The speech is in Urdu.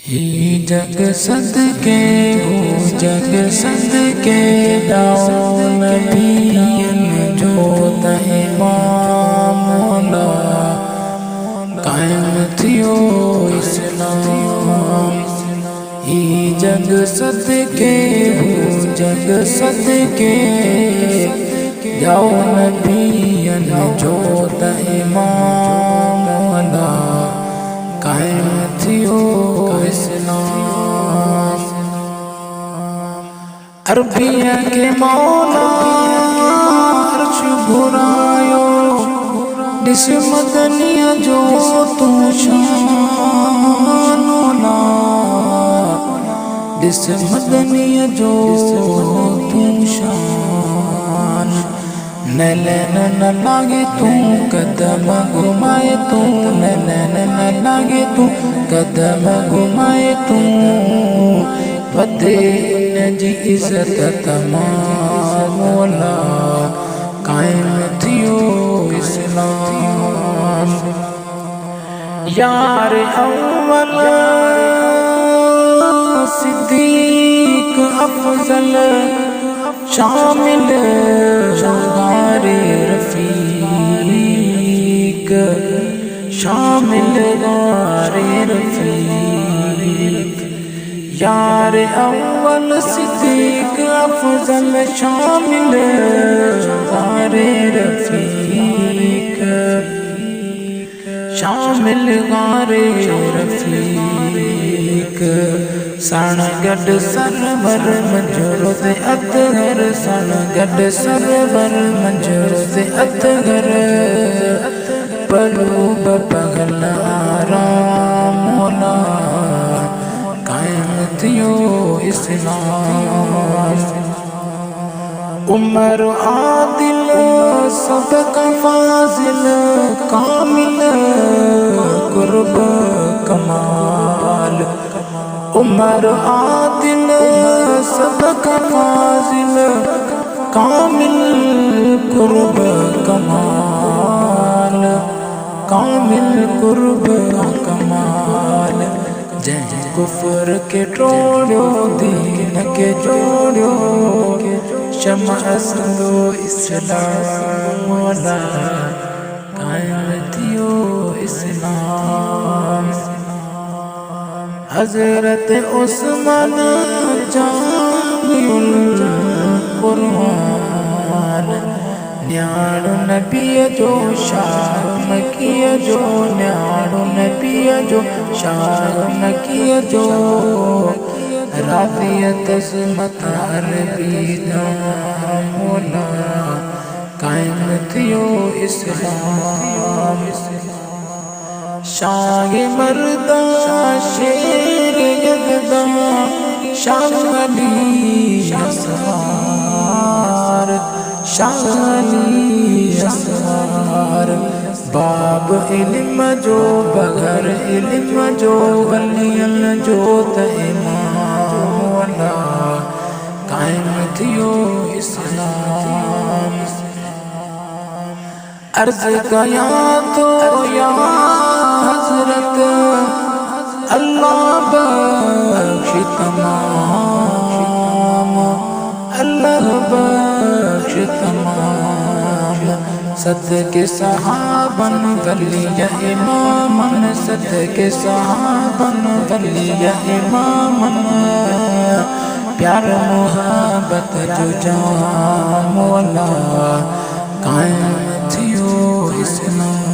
ہی جگ صدقے ہو جگ صدقے داؤ نبیین جو امام مولا قائم تھیو اسلام ہی جگ صدقے ہو جگ صدقے داؤ نبیین جو امام مولا قائم تھیو اسلام عربیہ کے مولا عرش گھرایو ڈس مدنیہ جو تو شان مولا ڈس مدنیہ جو تو شان نلین نہ لاگے تو قدم گھمائے تو نلین نہ لاگے تو قدم گھمائے تو بدے جی عزت تمام مولا قائم تھیو اسلام یار اول صدیق افضل شامل غار رفیق شامل غار رفیق یار اول صدیق افضل شامل غار رفیق شامل غار رفیق سن گڈ سرور منجر دے اطہر سن گڈ سرور منجر دے اطہر پلو بپگل آرام مولا قائم تھیو اسلام عمر عادل سبق فاضل کامل قرب کمال عمر عادل سبق فاضل کامل قرب کمال کامل قرب کمال جے کفر کے ٹوڑو دین کے جوڑو شمع سندو اسلام مولا قائم تھیو اسلام حضرت عثمان جامع القرآن نیاڑو نبی جو شاہ مکی جو نیاڑو نبی جو شاہ مکی جو رافیت عظمت عربی نام مولا قائم تھیو اسلام شاہ مردہ شیر یزدہ شاہ علی اسرار شاہ علی اسرار باب علم جو بغیر علم جو ولیل جو امام مولا قائم تھیو اسلام عرض گیا تو یا حضرت اللہ بخش تمام اللہ بخش تمام صدقے صحابن ولی امامن صدقے صحابن ولی امامن پیار محبت جو جان مولا قائم تھیو اسلام